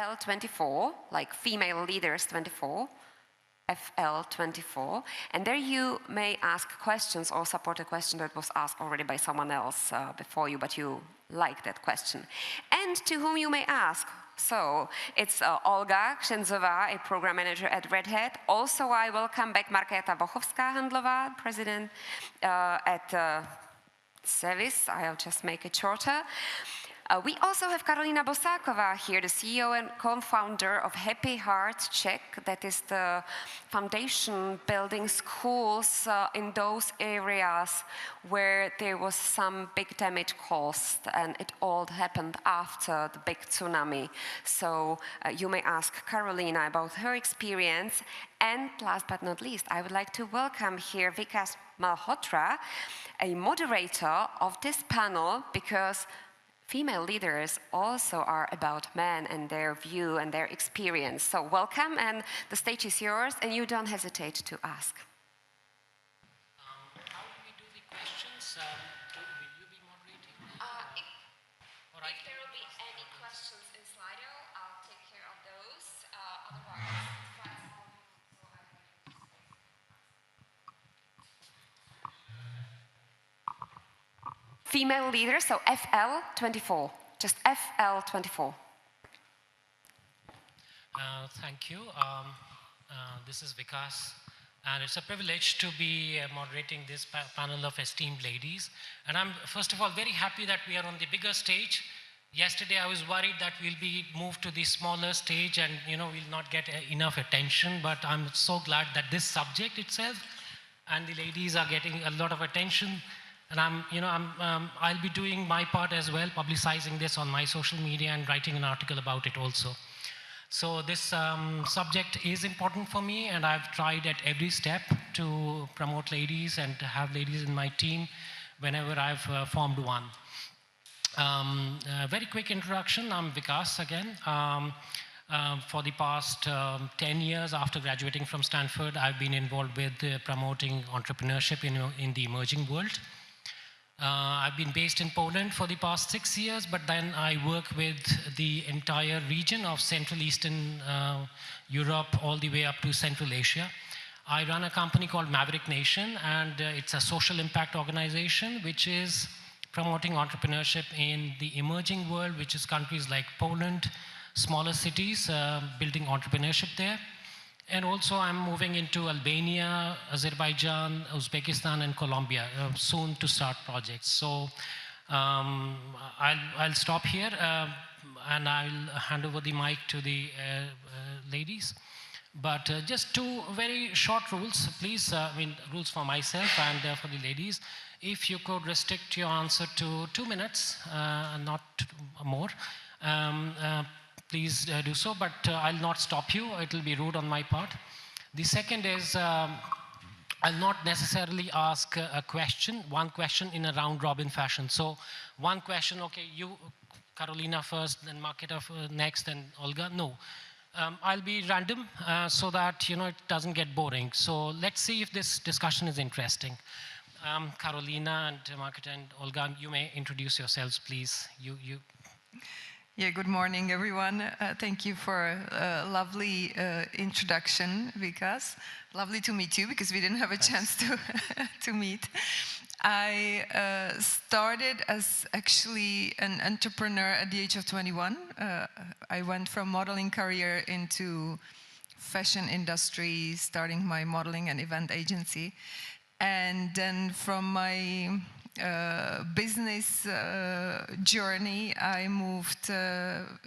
FL24, like Female Leaders 24, FL24, and there you may ask questions or support a question that was asked already by someone else before you, but you like that question. And to whom you may ask. So it's Olga Kšenzová, a program manager at Red Hat. Also, I welcome back Markéta Vochovská-Handlová, president at Service. I'll just make it shorter. We also have Karolina Bosáková here, the CEO and co-founder of Happy Heart Czech. That is the foundation building schools in those areas where there was some big damage caused, and it all happened after the big tsunami. So you may ask Karolina about her experience. And last but not least, I would like to welcome here Vikas Malhotra, a moderator of this panel, because female leaders also are about men and their view and their experience. So welcome, and the stage is yours, and you don't hesitate to ask. How do we do the questions? Will you be moderating? If there will be any questions in Slido, I'll take care of those. Otherwise, female leaders, so FL24, just FL24. Thank you. This is Vikas, and it's a privilege to be moderating this panel of esteemed ladies. And I'm, first of all, very happy that we are on the bigger stage. Yesterday, I was worried that we'll be moved to the smaller stage and, we'll not get enough attention, but I'm so glad that this subject itself and the ladies are getting a lot of attention. And I'll be doing my part as well, publicizing this on my social media and writing an article about it also. So this subject is important for me, and I've tried at every step to promote ladies and to have ladies in my team whenever I've formed one. Very quick introduction, I'm Vikas again. For the past 10 years after graduating from Stanford, I've been involved with promoting entrepreneurship in the emerging world. I've been based in Poland for the past 6 years, but then I work with the entire region of Central Eastern Europe all the way up to Central Asia. I run a company called Maverick Nation, and it's a social impact organization which is promoting entrepreneurship in the emerging world, which is countries like Poland, smaller cities, building entrepreneurship there. And also I'm moving into Albania, Azerbaijan, Uzbekistan, and Colombia soon to start projects. So I'll stop here and I'll hand over the mic to the ladies. But just two very short rules, please. Rules for myself and for the ladies. If you could restrict your answer to 2 minutes, not more. Please do so, but I'll not stop you. It will be rude on my part. The second is I'll not necessarily ask one question in a round-robin fashion. So one question, okay, you, Karolina first, then Markéta next, and Olga. No. I'll be random so that it doesn't get boring. So let's see if this discussion is interesting. Karolina and Markéta and Olga, you may introduce yourselves, please. Yeah, good morning, everyone. Thank you for a lovely introduction, Vikas. Lovely to meet you, because we didn't have a chance to meet. I started as actually an entrepreneur at the age of 21. I went from modeling career into fashion industry, starting my modeling and event agency. And then from my business journey, I moved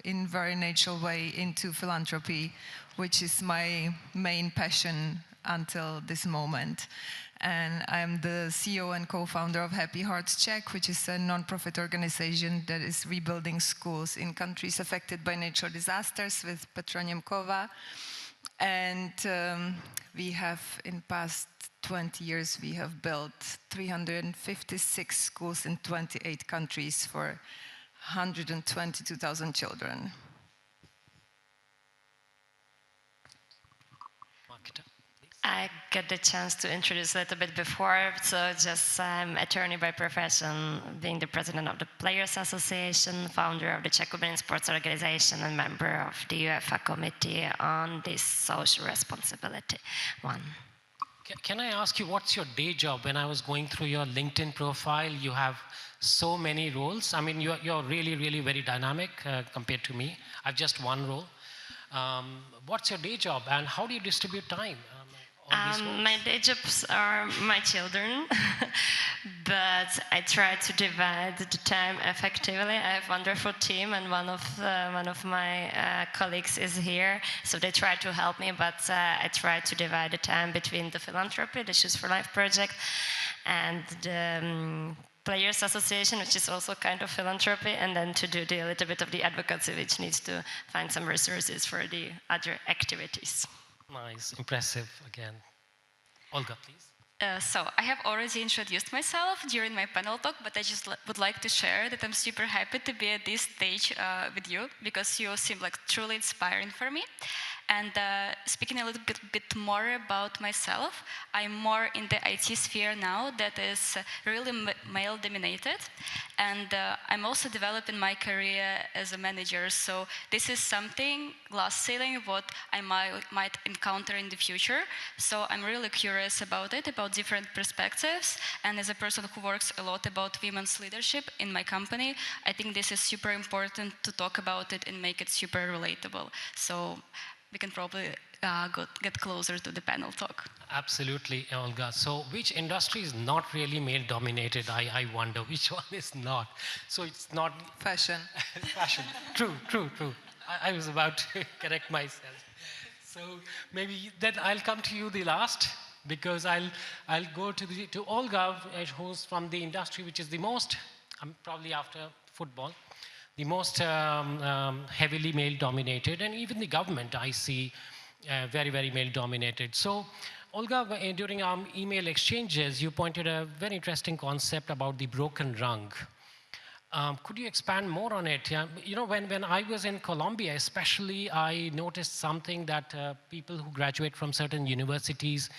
in very natural way into philanthropy, which is my main passion until this moment. And I'm the CEO and co-founder of Happy Heart Czech, which is a non-profit organization that is rebuilding schools in countries affected by natural disasters with Petra Němcová. And we have, in past 20 years, we have built 356 schools in 28 countries for 122,000 children. I got the chance to introduce a little bit before. So just I'm attorney by profession, being the president of the Players Association, founder of the Czech Women Sports Organization, and member of the UEFA committee on this social responsibility one. Can I ask you, what's your day job? When I was going through your LinkedIn profile, you have so many roles. I mean, you're really, really very dynamic compared to me. I've just one role. What's your day job, and how do you distribute time? My day jobs are my children, but I try to divide the time effectively. I have a wonderful team, and one of my colleagues is here, so they try to help me, but I try to divide the time between the philanthropy, the Shoes for Life project, and the Players Association, which is also kind of philanthropy, and then to do a little bit of the advocacy, which needs to find some resources for the other activities. Nice, impressive again. Olga, please. So I have already introduced myself during my panel talk, but I just would like to share that I'm super happy to be at this stage with you, because you seem like truly inspiring for me. And speaking a little bit more about myself, I'm more in the IT sphere now that is really male-dominated. And I'm also developing my career as a manager. So this is something, glass ceiling, what I might encounter in the future. So I'm really curious about it, about different perspectives. And as a person who works a lot about women's leadership in my company, I think this is super important to talk about it and make it super relatable. So we can probably get closer to the panel talk. Absolutely, Olga. So which industry is not really male-dominated? I wonder which one is not. So it's not... Fashion. Fashion. True. I was about to correct myself. So maybe then I'll come to you the last, because I'll go to Olga, who's from the industry which is the most, probably after football, the most heavily male-dominated, and even the government I see very, very male-dominated. So, Olga, during our email exchanges, you pointed a very interesting concept about the broken rung. Could you expand more on it? You know, when I was in Colombia, especially, I noticed something that people who graduate from certain universities,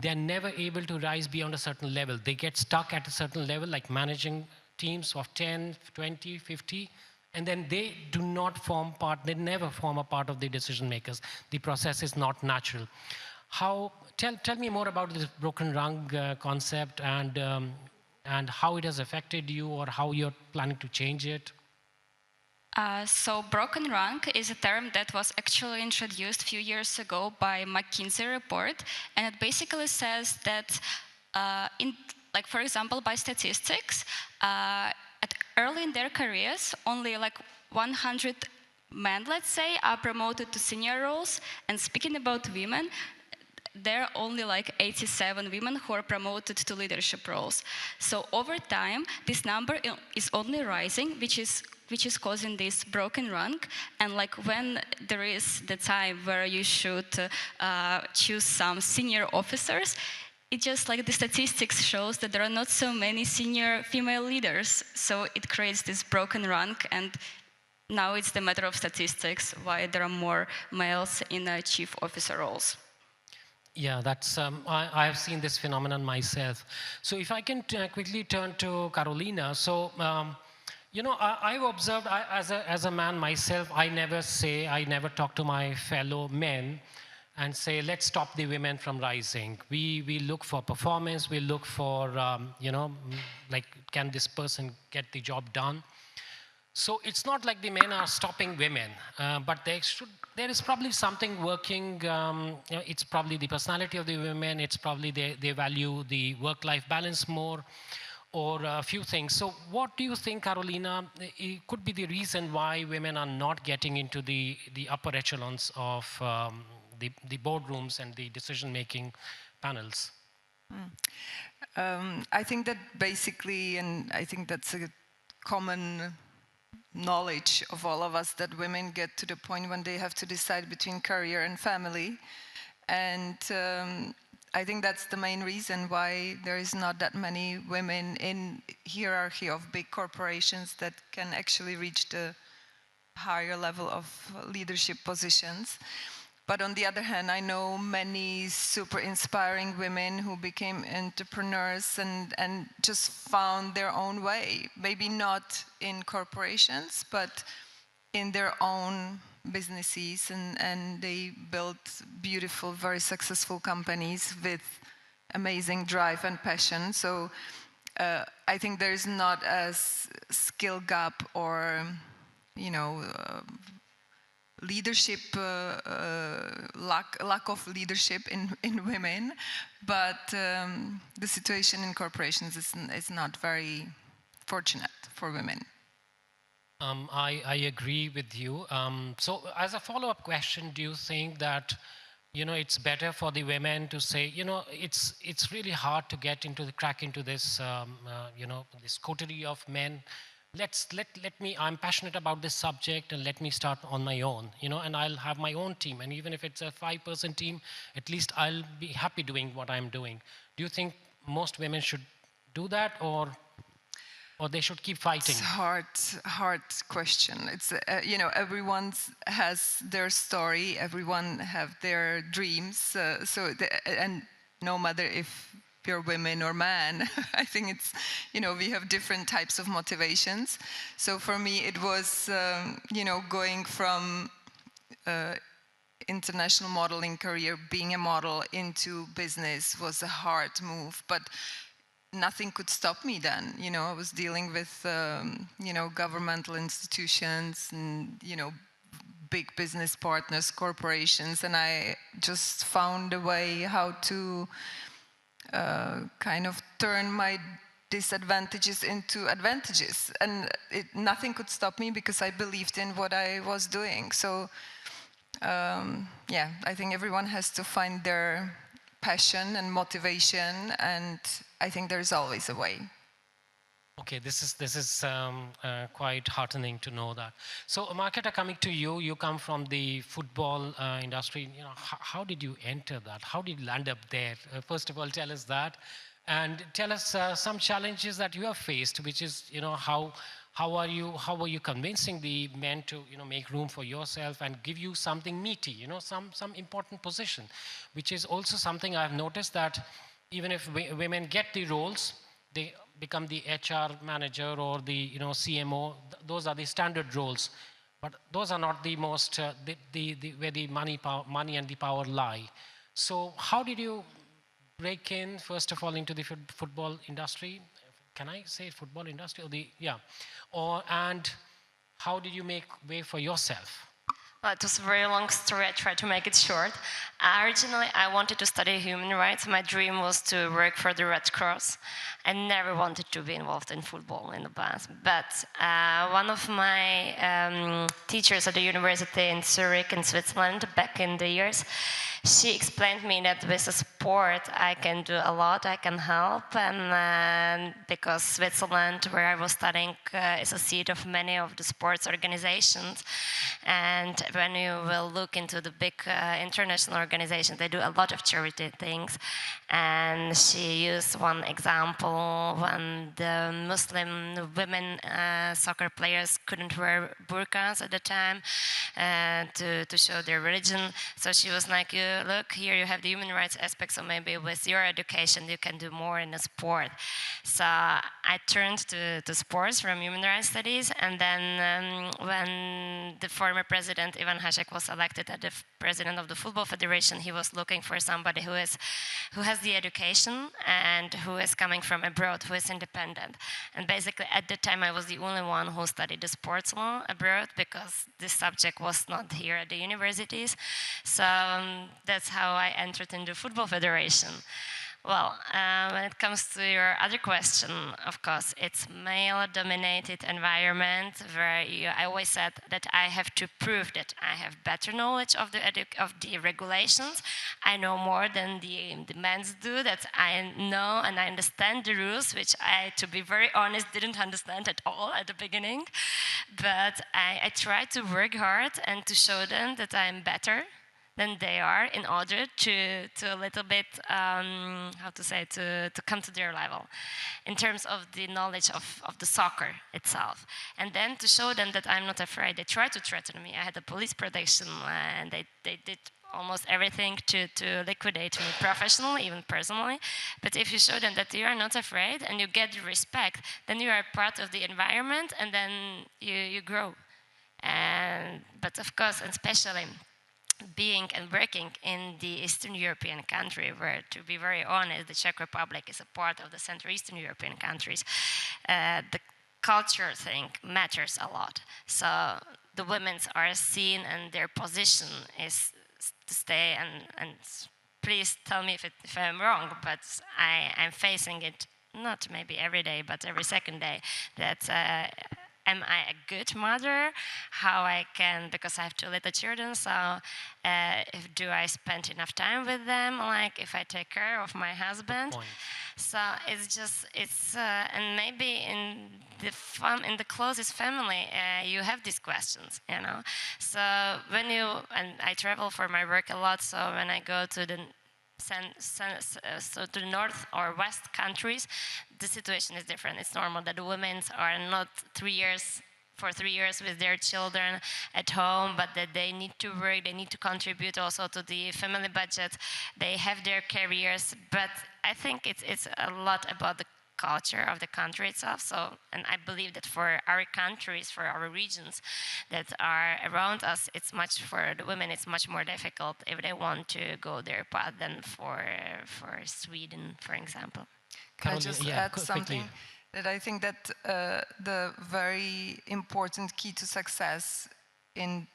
they're never able to rise beyond a certain level. They get stuck at a certain level, like managing teams of 10, 20, 50, and then they do not form part, they never form a part of the decision makers. The process is not natural. Tell me more about this broken rung concept, and how it has affected you, or how you're planning to change it. So broken rung is a term that was actually introduced a few years ago by McKinsey report, and it basically says that, for example, by statistics, early in their careers, only like 100 men, let's say, are promoted to senior roles. And speaking about women, there are only like 87 women who are promoted to leadership roles. So over time, this number is only rising, which is causing this broken rung. And like when there is the time where you should choose some senior officers, it just like the statistics shows that there are not so many senior female leaders. So it creates this broken rung, and now it's the matter of statistics why there are more males in chief officer roles. Yeah, that's, I have seen this phenomenon myself. So if I can quickly turn to Carolina. So, you know, I've observed, as a man myself, I never talk to my fellow men and say, let's stop the women from rising. We look for performance, we look for, you know, like, can this person get the job done? So it's not like the men are stopping women, but there is probably something working. You know, it's probably the personality of the women, it's probably they value the work-life balance more, or a few things. So what do you think, Carolina, it could be the reason why women are not getting into the upper echelons of the boardrooms and the decision-making panels? I think that basically, and I think that's a common knowledge of all of us, that women get to the point when they have to decide between career and family. And I think that's the main reason why there is not that many women in hierarchy of big corporations that can actually reach the higher level of leadership positions. But on the other hand, I know many super inspiring women who became entrepreneurs and just found their own way. Maybe not in corporations, but in their own businesses, and they built beautiful, very successful companies with amazing drive and passion. So I think there's not a skill gap or, leadership, lack of leadership in women, but the situation in corporations is not very fortunate for women. I agree with you. So as a follow-up question, do you think that it's better for the women to say, it's really hard to get into crack into this, this coterie of men. I'm passionate about this subject, and let me start on my own, and I'll have my own team. And even if it's a 5-person team, at least I'll be happy doing what I'm doing. Do you think most women should do that, or they should keep fighting? It's hard question. It's everyone has their story. Everyone have their dreams. And no matter if you're women or man, I think it's we have different types of motivations. So for me, it was going from international modeling career, being a model, into business was a hard move, but nothing could stop me then. I was dealing with, governmental institutions and, big business partners, corporations, and I just found a way how to kind of turn my disadvantages into advantages. And nothing could stop me because I believed in what I was doing. So, I think everyone has to find their passion and motivation, and I think there's always a way. Okay, this is quite heartening to know that. So, Marketa, coming to you, you come from the football industry. How did you enter that? How did you land up there? First of all, tell us that, and tell us some challenges that you have faced, which is how are you convincing the men to make room for yourself and give you something meaty, some important position, which is also something I've noticed, that even if women get the roles, they become the HR manager or the CMO. Those are the standard roles, but those are not the most where the money and the power lie. So how did you break in, first of all, into the football industry? Can I say football industry and how did you make way for yourself? Well, it was a very long story. I tried to make it short. Originally, I wanted to study human rights. My dream was to work for the Red Cross. I never wanted to be involved in football in the past. But one of my teachers at the university in Zurich in Switzerland, back in the years, she explained me that with a sport I can do a lot, I can help, and because Switzerland, where I was studying, is a seat of many of the sports organizations, and when you will look into the big international organizations, they do a lot of charity things, and she used one example when the Muslim women soccer players couldn't wear burqas at the time to show their religion, so she was like, look, here you have the human rights aspect, so maybe with your education you can do more in the sport. So I turned to sports from human rights studies, and then when the former president Ivan Hasek was elected as the president of the Football Federation, he was looking for somebody who has the education and who is coming from abroad, who is independent. And basically at the time I was the only one who studied the sports law abroad, because this subject was not here at the universities. So that's how I entered in the Football Federation. Well, when it comes to your other question, of course, it's male-dominated environment where I always said that I have to prove that I have better knowledge of the regulations. I know more than the men do, that I know and I understand the rules, which I, to be very honest, didn't understand at all at the beginning. But I try to work hard and to show them that I'm better than they are, in order to a little bit, to come to their level in terms of the knowledge of the soccer itself. And then to show them that I'm not afraid. They tried to threaten me. I had a police protection, and they did almost everything to liquidate me professionally, even personally. But if you show them that you are not afraid and you get respect, then you are part of the environment, and then you grow. But of course, especially being and working in the Eastern European country, where, to be very honest, the Czech Republic is a part of the Central Eastern European countries, the culture thing matters a lot. So the women are seen, and their position is to stay, and please tell me if I'm wrong, but I'm facing it not maybe every day, but every second day, that am I a good mother? How I can, because I have 2 little children, so do I spend enough time with them? Like if I take care of my husband? So and maybe in the closest family, you have these questions, you know. So and I travel for my work a lot, so when I go to the so to the north or west countries, the situation is different. It's normal that the women are not 3 years with their children at home, but that they need to work, they need to contribute also to the family budget. They have their careers, but I think it's a lot about the culture of the country itself. So, and I believe that for our countries, for our regions that are around us, for the women, it's much more difficult if they want to go their path than for Sweden, for example. Can I just add something? That I think that the very important key to success in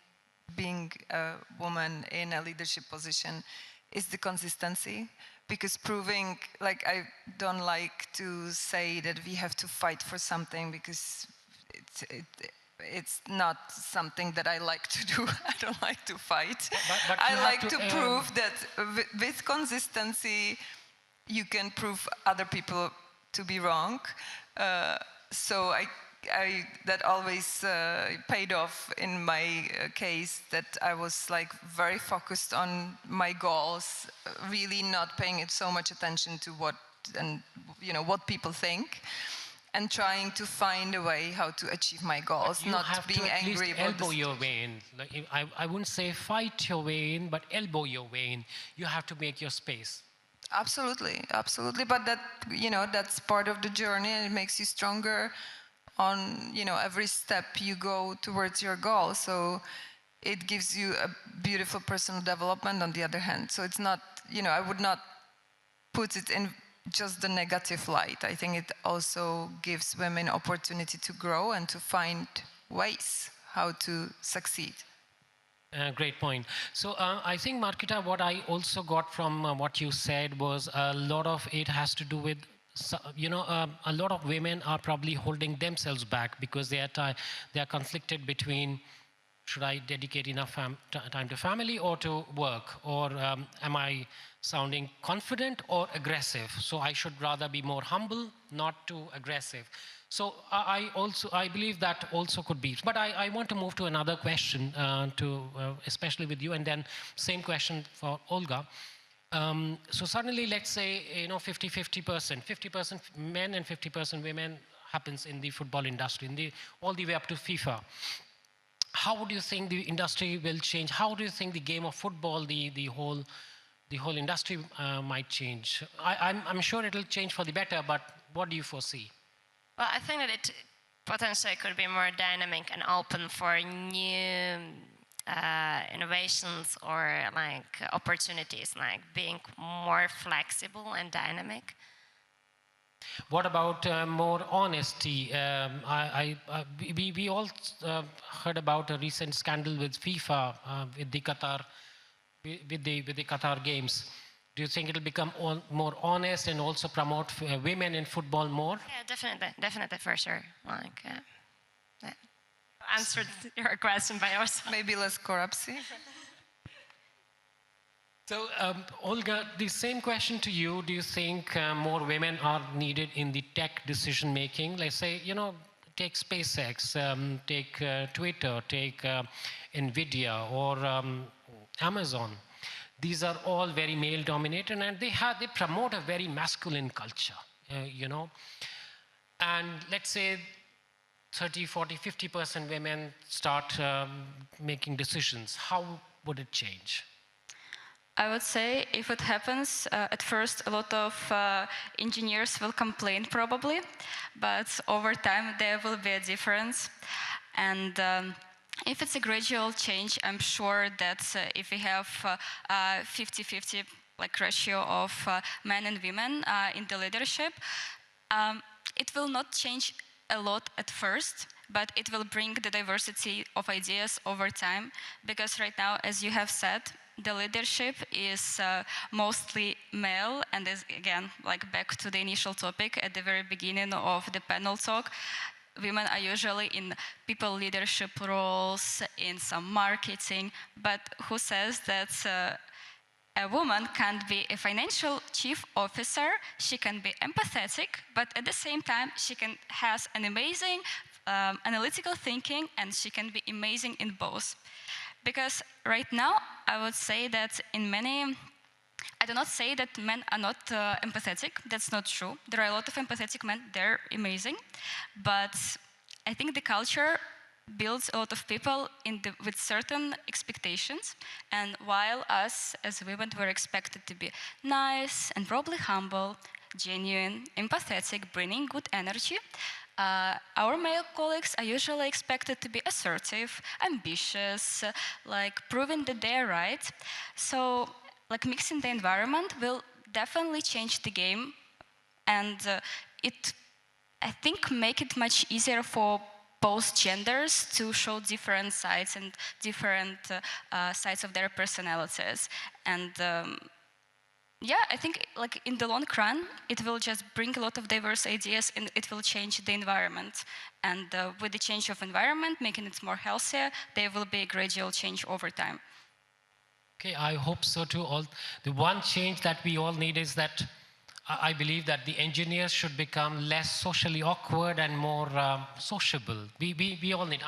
being a woman in a leadership position is the consistency. Because proving, like, I don't like to say that we have to fight for something, because it's not something that I like to do. I don't like to fight. But I like to prove that with consistency, you can prove other people to be wrong. So that always paid off in my case, that I was like very focused on my goals, really not paying it so much attention to what people think, and trying to find a way how to achieve my goals, not being angry about elbow your way in. Like, I wouldn't say fight your way in, but elbow your way in. You have to make your space. Absolutely, absolutely. But that's part of the journey, and it makes you stronger on every step you go towards your goal. So it gives you a beautiful personal development on the other hand. So it's not, I would not put it in just the negative light. I think it also gives women opportunity to grow and to find ways how to succeed. Great point. So I think, Markita, what I also got from what you said was a lot of it has to do with, a lot of women are probably holding themselves back because they are conflicted between, should I dedicate enough time to family or to work? Or am I sounding confident or aggressive? So I should rather be more humble, not too aggressive. So I believe that also could be. But I want to move to another question, especially with you, and then same question for Olga. So suddenly, let's say 50% men and 50% women happens in the football industry, all the way up to FIFA. How do you think the industry will change? How do you think the game of football, the whole industry might change? I'm sure it'll change for the better, but what do you foresee? Well, I think that it potentially could be more dynamic and open for new innovations or like opportunities, like being more flexible and dynamic. What about more honesty? We all heard about a recent scandal with FIFA with the Qatar Games. Do you think it'll become more honest and also promote women in football more? Yeah, definitely for sure. Like, answered your question by yourself. Maybe less corruption. So, Olga, the same question to you. Do you think more women are needed in the tech decision making? Let's say, take SpaceX, take Twitter, take Nvidia or Amazon. These are all very male dominated, and they promote a very masculine culture, And let's say 30, 40, 50% women start making decisions. How would it change? I would say if it happens, at first a lot of engineers will complain probably, but over time there will be a difference. And if it's a gradual change, I'm sure that if we have 50-50 like ratio of men and women in the leadership, it will not change a lot at first, but it will bring the diversity of ideas over time, because right now, as you have said, the leadership is mostly male, and is, again, like back to the initial topic at the very beginning of the panel talk, women are usually in people leadership roles, in some marketing, but who says that a woman can't be a financial chief officer, she can be empathetic, but at the same time, she has an amazing analytical thinking, and she can be amazing in both. Because right now, I would say that in many, I do not say that men are not empathetic, that's not true. There are a lot of empathetic men, they're amazing, but I think the culture builds a lot of people with certain expectations, and while us as women were expected to be nice and probably humble, genuine, empathetic, bringing good energy, our male colleagues are usually expected to be assertive, ambitious, like proving that they're right. So, like mixing the environment will definitely change the game, and it, I think, make it much easier for both genders to show different sides and different sides of their personalities. And yeah, I think like in the long run, it will just bring a lot of diverse ideas, and it will change the environment. And with the change of environment, making it more healthier, there will be a gradual change over time. Okay, I hope so too. The one change that we all need is that I believe that the engineers should become less socially awkward and more sociable. We all need.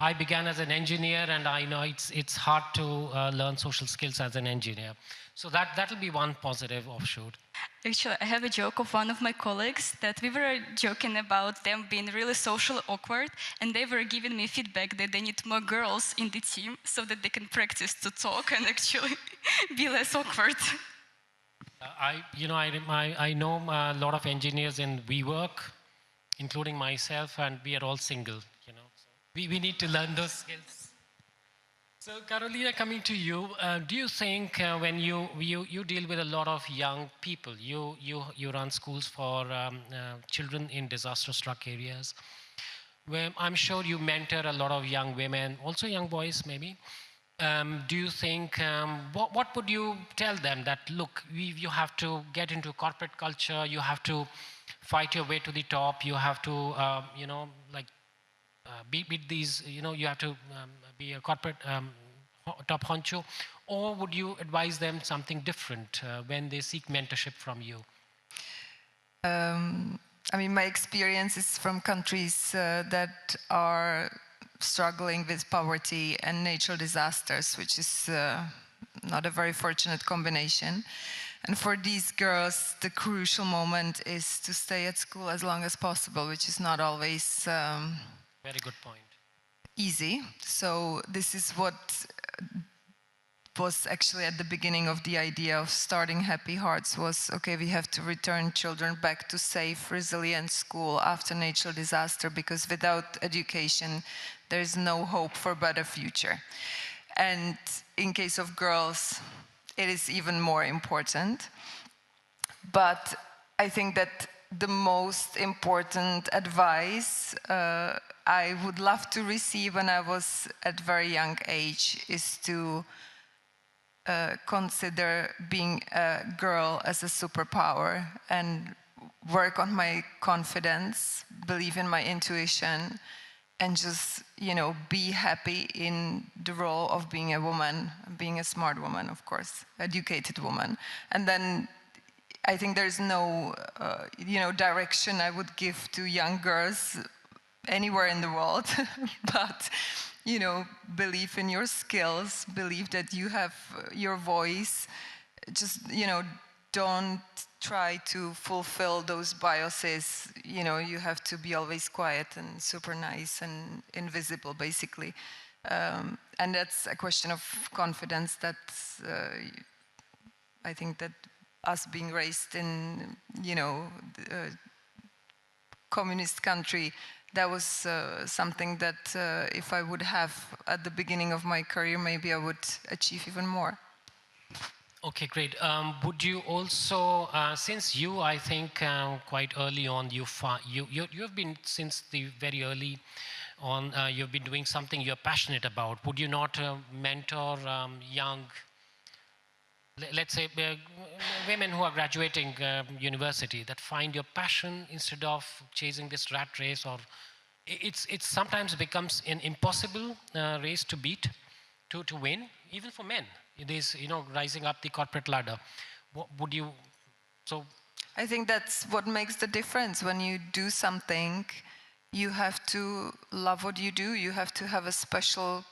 I began as an engineer, and I know it's hard to learn social skills as an engineer. So that'll be one positive offshoot. Actually, I have a joke of one of my colleagues that we were joking about them being really socially awkward, and they were giving me feedback that they need more girls in the team so that they can practice to talk and actually be less awkward. I know a lot of engineers in WeWork, including myself, and we are all single. So we need to learn those skills. So Carolina, coming to you, do you think when you deal with a lot of young people, you run schools for children in disaster-struck areas, where I'm sure you mentor a lot of young women, also young boys maybe. Do you think, what would you tell them that, look, you have to get into corporate culture, you have to fight your way to the top, you have to, beat these, you have to be a corporate top honcho, or would you advise them something different when they seek mentorship from you? I mean, my experience is from countries that are struggling with poverty and natural disasters, which is not a very fortunate combination. And for these girls, the crucial moment is to stay at school as long as possible, which is not always very good point. Easy. So this is what was actually at the beginning of the idea of starting Happy Hearts was, okay, we have to return children back to safe, resilient school after natural disaster, because without education, there is no hope for a better future. And in case of girls, it is even more important. But I think that the most important advice I would love to receive when I was at a very young age is to consider being a girl as a superpower and work on my confidence, believe in my intuition, and just, be happy in the role of being a woman, being a smart woman, of course, educated woman. And then I think there's no, direction I would give to young girls anywhere in the world, but, believe in your skills, believe that you have your voice, just, don't try to fulfill those biases, you have to be always quiet and super nice and invisible, basically. And that's a question of confidence that I think that us being raised in, communist country, that was something that if I would have at the beginning of my career, maybe I would achieve even more. Okay, great. Would you also, since you, I think, quite early on, you have been since the very early on, you've been doing something you're passionate about. Would you not mentor young, let's say, women who are graduating university that find your passion instead of chasing this rat race, or it sometimes becomes an impossible race to beat, to win, even for men. It is, rising up the corporate ladder. Would you, so? I think that's what makes the difference. When you do something, you have to love what you do. You have to have a special,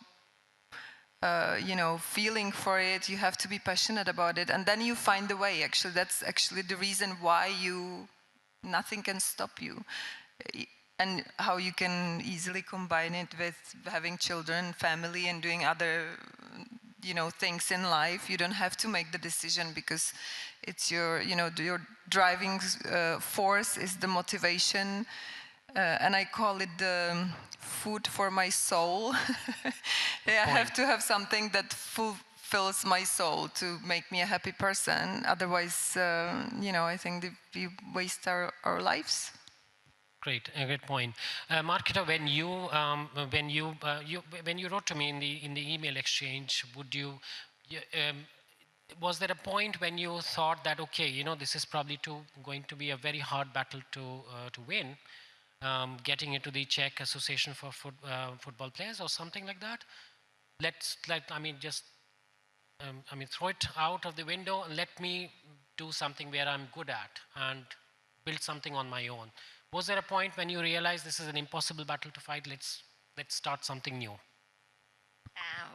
feeling for it. You have to be passionate about it. And then you find the way. Actually, that's actually the reason why nothing can stop you. And how you can easily combine it with having children, family, and doing other things in life. You don't have to make the decision because it's your driving force is the motivation, and I call it the food for my soul. I have to have something that fulfills my soul to make me a happy person. Otherwise, I think that we waste our lives. Great, a great point. Marketa, when you wrote to me in the email exchange, was there a point when you thought that, okay, this is probably going to be a very hard battle to win, getting into the Czech Association for Football Players or something like that? Throw it out of the window and let me do something where I'm good at and build something on my own. Was there a point when you realized this is an impossible battle to fight? Let's start something new.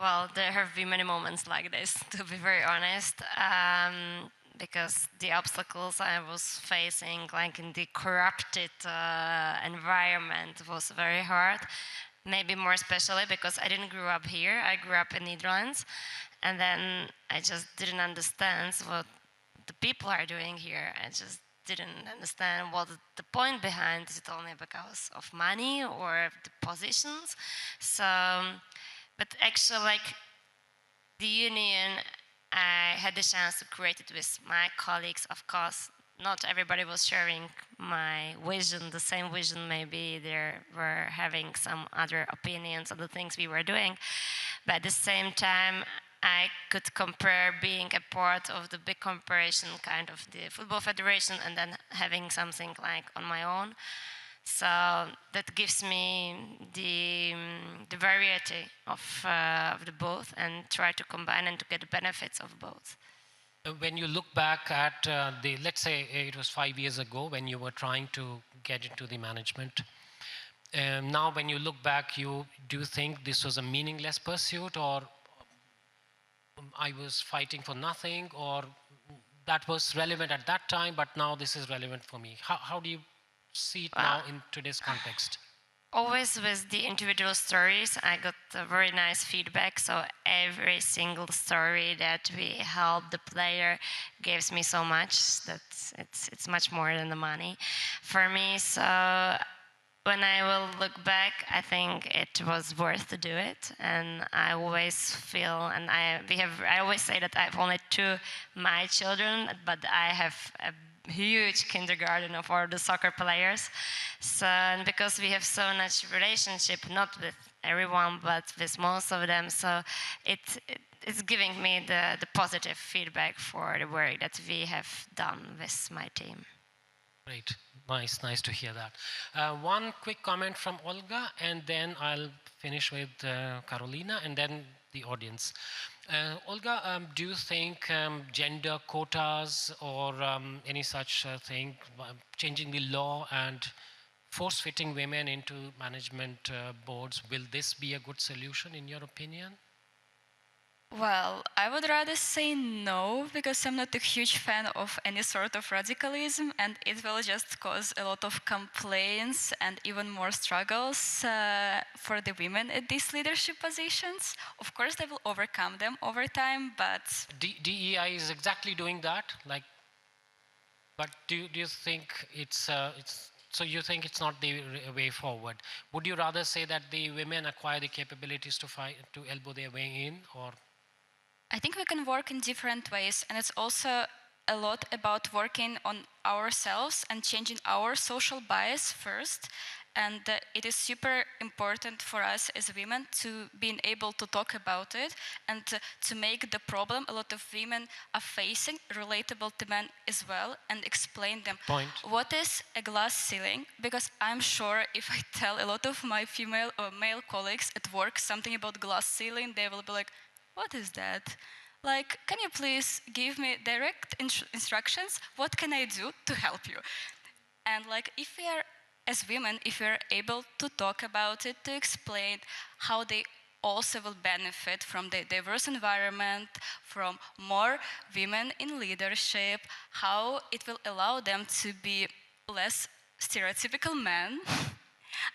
Well, there have been many moments like this, to be very honest, because the obstacles I was facing, like in the corrupted environment, was very hard. Maybe more especially because I didn't grow up here. I grew up in Netherlands, and then I just didn't understand what the people are doing here. I just didn't understand what the point behind. Is it only because of money or the positions? So, but actually, like the union, I had the chance to create it with my colleagues. Of course, not everybody was sharing my vision, the same vision. Maybe they were having some other opinions of the things we were doing, but at the same time, I could compare being a part of the big corporation, kind of the football federation, and then having something like on my own. So that gives me the variety of the both, and try to combine and to get the benefits of both. When you look back at let's say it was 5 years ago when you were trying to get into the management, now when you look back, do you think this was a meaningless pursuit, or I was fighting for nothing, or that was relevant at that time, but now this is relevant for me? How do you see it now in today's context? Always with the individual stories, I got very nice feedback. So every single story that we help the player gives me so much that it's much more than the money for me. So when I will look back, I think it was worth to do it, and I always feel, and I always say that I have only 2 my children, but I have a huge kindergarten of all the soccer players. So, and because we have so much relationship, not with everyone, but with most of them, so it's giving me the positive feedback for the work that we have done with my team. Great. Nice to hear that. One quick comment from Olga, and then I'll finish with Carolina, and then the audience. Olga, do you think gender quotas or any such thing, changing the law and force-fitting women into management boards, will this be a good solution in your opinion? Well, I would rather say no, because I'm not a huge fan of any sort of radicalism, and it will just cause a lot of complaints and even more struggles for the women at these leadership positions. Of course, they will overcome them over time, but DEI is exactly doing that. Like, but do you think it's so you think it's not the way forward? Would you rather say that the women acquire the capabilities to fight, to elbow their way in, or? I think we can work in different ways, and it's also a lot about working on ourselves and changing our social bias first. And it is super important for us as women to being able to talk about it and to make the problem a lot of women are facing relatable to men as well, and explain them Point. what is a glass ceiling. Because I'm sure if I tell a lot of my female or male colleagues at work something about glass ceiling, they will be like, what is that? Like, can you please give me direct instructions? What can I do to help you? And like, if we are, as women, if we are able to talk about it, to explain how they also will benefit from the diverse environment, from more women in leadership, how it will allow them to be less stereotypical men,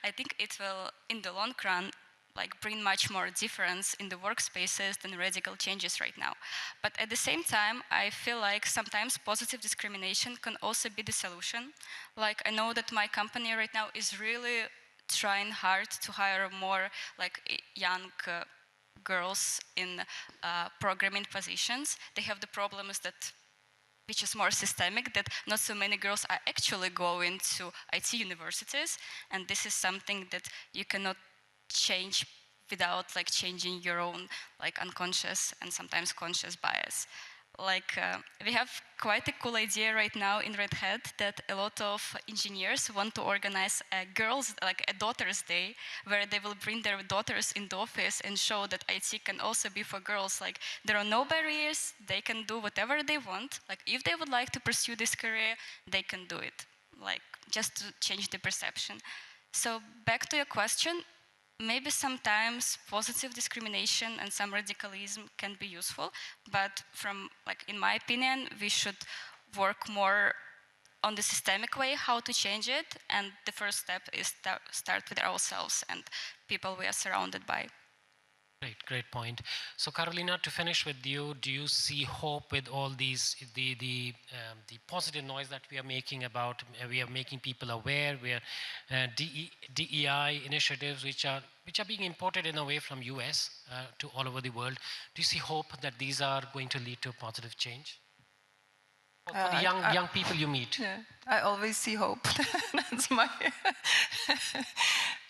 I think it will, in the long run, like bring much more difference in the workspaces than radical changes right now. But at the same time, I feel like sometimes positive discrimination can also be the solution. Like, I know that my company right now is really trying hard to hire more like young girls in programming positions. They have the problems that which is more systemic, that not so many girls are actually going to IT universities, and this is something that you cannot change without like changing your own like unconscious and sometimes conscious bias. Like we have quite a cool idea right now in Red Hat that a lot of engineers want to organize a girls, like a Daughters Day, where they will bring their daughters in the office and show that IT can also be for girls. Like, there are no barriers, they can do whatever they want. Like, if they would like to pursue this career, they can do it. Like, just to change the perception. So back to your question, maybe sometimes positive discrimination and some radicalism can be useful, but from, like, in my opinion, we should work more on the systemic way how to change it, and the first step is start with ourselves and people we are surrounded by. Great point. So Carolina, to finish with you, do you see hope with all these, the positive noise that we are making about, we are making people aware, we are DEI initiatives which are being imported in a way from US to all over the world. Do you see hope that these are going to lead to a positive change? For the young people you meet. Yeah, I always see hope. That's my.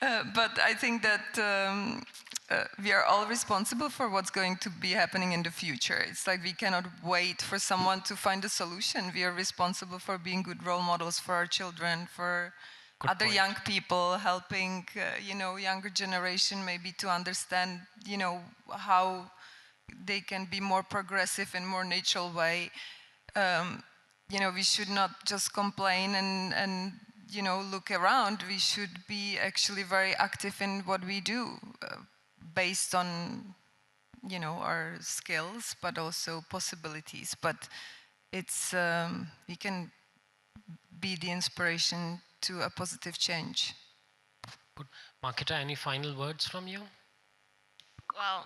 But I think that we are all responsible for what's going to be happening in the future. It's like we cannot wait for someone to find a solution. We are responsible for being good role models for our children, for Good other point. young people, helping younger generation maybe to understand how they can be more progressive in more natural way. We should not just complain and look around. We should be actually very active in what we do, based on our skills, but also possibilities. But it's we can be the inspiration to a positive change. Good. Marketa, any final words from you? Well,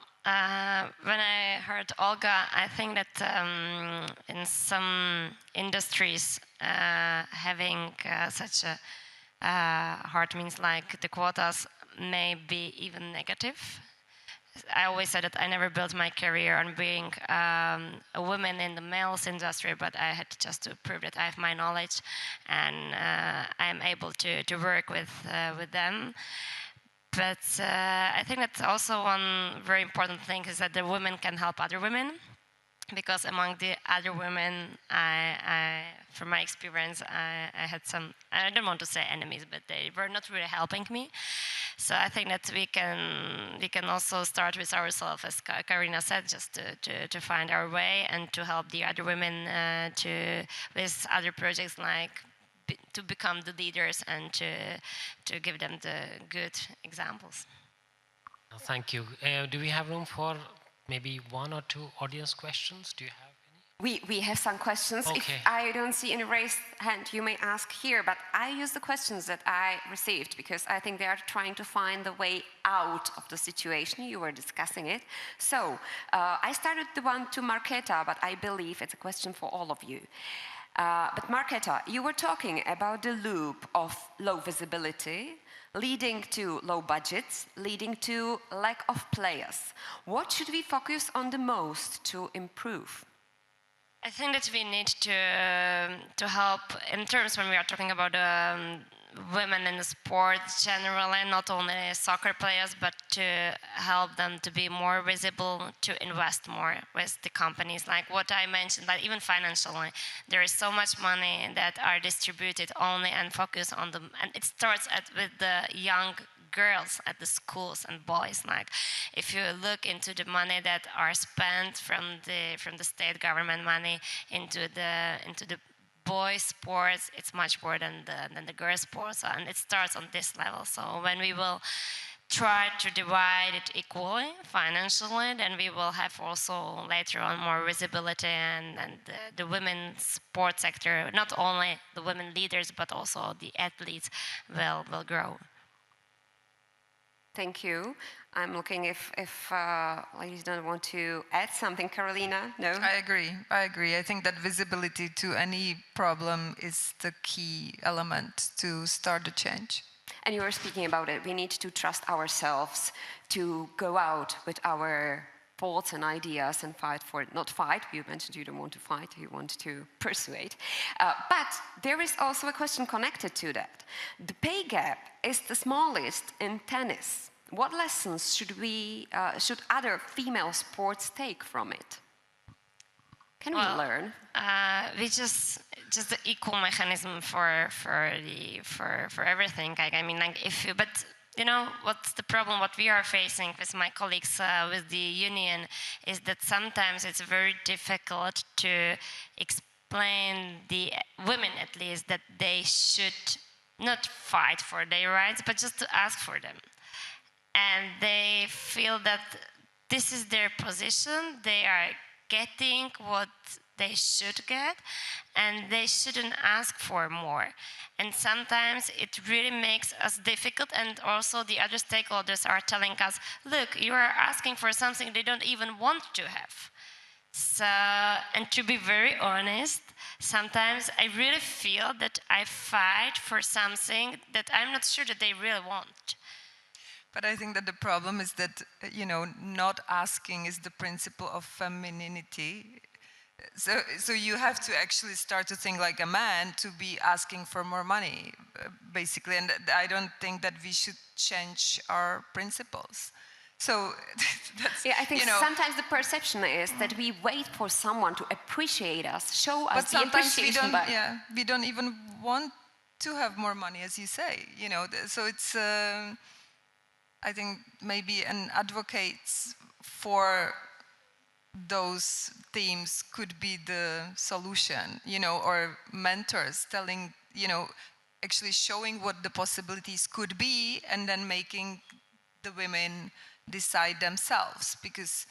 when I heard Olga, I think that in some industries, having such a hard means like the quotas may be even negative. I always said that I never built my career on being a woman in the males industry, but I had just to prove that I have my knowledge and I am able to work with them. But I think that's also one very important thing is that the women can help other women, because among the other women, from my experience, I had some, I don't want to say enemies, but they were not really helping me. So I think that we can also start with ourselves, as Karina said, just to find our way and to help the other women with other projects, like to become the leaders and to give them the good examples. Thank you. Do we have room for maybe 1 or 2 audience questions. Do you have any? We have some questions. Okay. If I don't see any raised hand, you may ask here, but I use the questions that I received because I think they are trying to find the way out of the situation. You were discussing it. So I started the one to Marketa, but I believe it's a question for all of you. But Marketa, you were talking about the loop of low visibility, leading to low budgets, leading to lack of players. What should we focus on the most to improve? I think that we need to help in terms when we are talking about women in the sport generally, not only soccer players, but to help them to be more visible, to invest more with the companies. Like what I mentioned, like even financially, there is so much money that are distributed only and focus on them. And it starts with the young girls at the schools and boys. Like if you look into the money that are spent from the state government money into the boys sports, it's much more than the girls sports, and it starts on this level. So when we will try to divide it equally financially, then we will have also later on more visibility, and the women's sport sector, not only the women leaders but also the athletes will grow. Thank you. I'm looking if ladies don't want to add something. Carolina, no? I agree. I think that visibility to any problem is the key element to start the change. And you were speaking about it. We need to trust ourselves to go out with our thoughts and ideas and fight for it. Not fight, you mentioned you don't want to fight, you want to persuade. But there is also a question connected to that. The pay gap is the smallest in tennis. What lessons should other female sports take from it? Can we learn? We just the equal mechanism for everything. Like, I mean, like if you, but you know what's the problem? What we are facing with my colleagues with the union is that sometimes it's very difficult to explain the women, at least, that they should not fight for their rights, but just to ask for them. And they feel that this is their position, they are getting what they should get, and they shouldn't ask for more. And sometimes it really makes us difficult, and also the other stakeholders are telling us, look, you are asking for something they don't even want to have. So, and to be very honest, sometimes I really feel that I fight for something that I'm not sure that they really want. But I think that the problem is that, you know, not asking is the principle of femininity. So you have to actually start to think like a man to be asking for more money, basically. And I don't think that we should change our principles. So that's, yeah, I think you know, sometimes the perception is that we wait for someone to appreciate us, show us the appreciation. But yeah, we don't even want to have more money, as you say. You know, so it's. I think maybe an advocate for those themes could be the solution, you know, or mentors telling, you know, actually showing what the possibilities could be and then making the women decide themselves, because,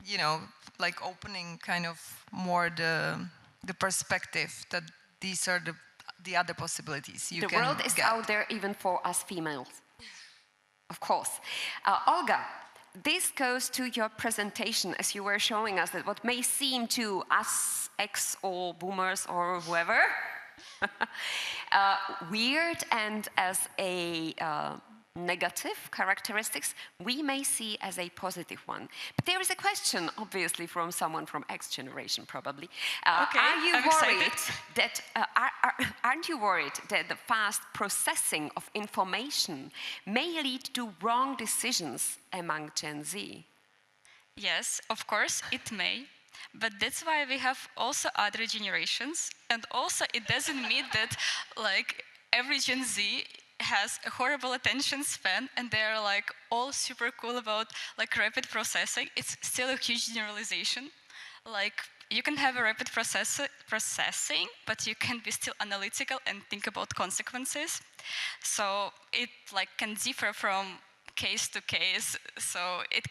you know, like opening kind of more the perspective that these are the other possibilities you can get. The world is out there even for us females. Of course. Olga, this goes to your presentation as you were showing us that what may seem to us ex or boomers or whoever weird and as a negative characteristics, we may see as a positive one. But there is a question, obviously, from someone from X generation, probably. Okay, Aren't you worried that the fast processing of information may lead to wrong decisions among Gen Z? Yes, of course, it may. But that's why we have also other generations. And also, it doesn't mean that, like, every Gen Z has a horrible attention span and they're like all super cool about like rapid processing. It's still a huge generalization. Like you can have a rapid processing, but you can be still analytical and think about consequences. So it like can differ from case to case, so it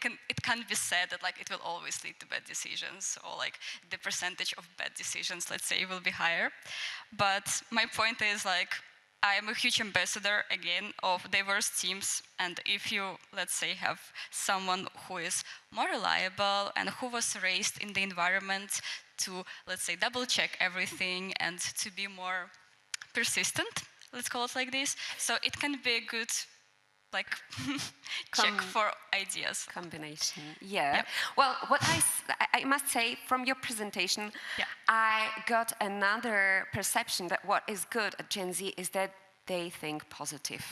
can't be said that like it will always lead to bad decisions, or like the percentage of bad decisions, let's say, will be higher. But my point is, like, I am a huge ambassador, again, of diverse teams, and if you, let's say, have someone who is more reliable and who was raised in the environment to, let's say, double check everything and to be more persistent, let's call it like this, so it can be a good, like, check for ideas. Combination, yeah. Yep. Well, what I must say, from your presentation, I got another perception that what is good at Gen Z is that they think positive.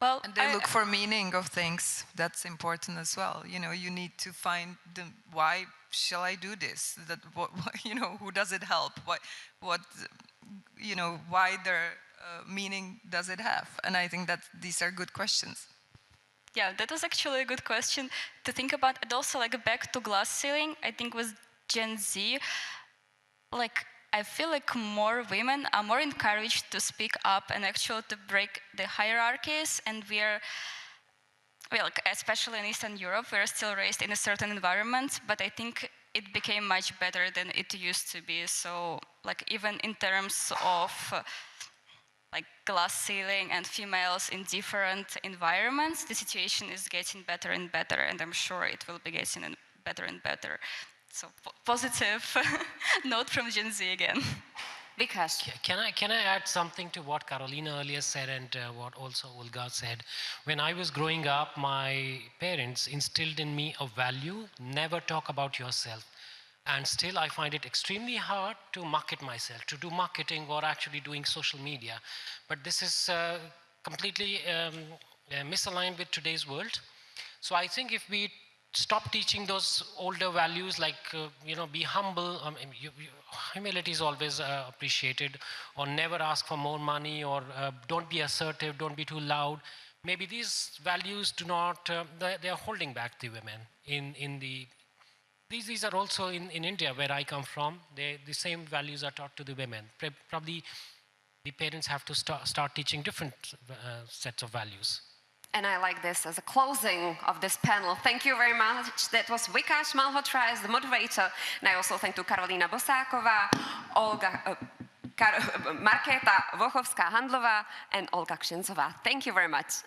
Well, And they look for meaning of things. That's important as well. You know, you need to find the why shall I do this? That what you know, who does it help? What you know, why their meaning does it have? And I think that these are good questions. Yeah, that was actually a good question to think about. And also, like, back to glass ceiling, I think with Gen Z, like, I feel like more women are more encouraged to speak up and actually to break the hierarchies. And we are, well, especially in Eastern Europe, we're still raised in a certain environment, but I think it became much better than it used to be. So, like, even in terms of like glass ceiling and females in different environments, the situation is getting better and better, and I'm sure it will be getting better and better. So positive note from Gen Z again. Because Can I add something to what Carolina earlier said and what also Olga said? When I was growing up, my parents instilled in me a value: never talk about yourself. And still, I find it extremely hard to market myself, to do marketing or actually doing social media. But this is completely misaligned with today's world. So I think if we stop teaching those older values, like, you know, be humble, humility is always appreciated, or never ask for more money, or don't be assertive, don't be too loud. Maybe these values do not, they are holding back the women in the. These are also in India, where I come from. The same values are taught to the women. Probably the parents have to start teaching different sets of values. And I like this as a closing of this panel. Thank you very much. That was Wikash Malhotra as the moderator. And I also thank to Karolina Bosáková, Markéta Vochovská-Handlová, and Olga Kšenzová. Thank you very much.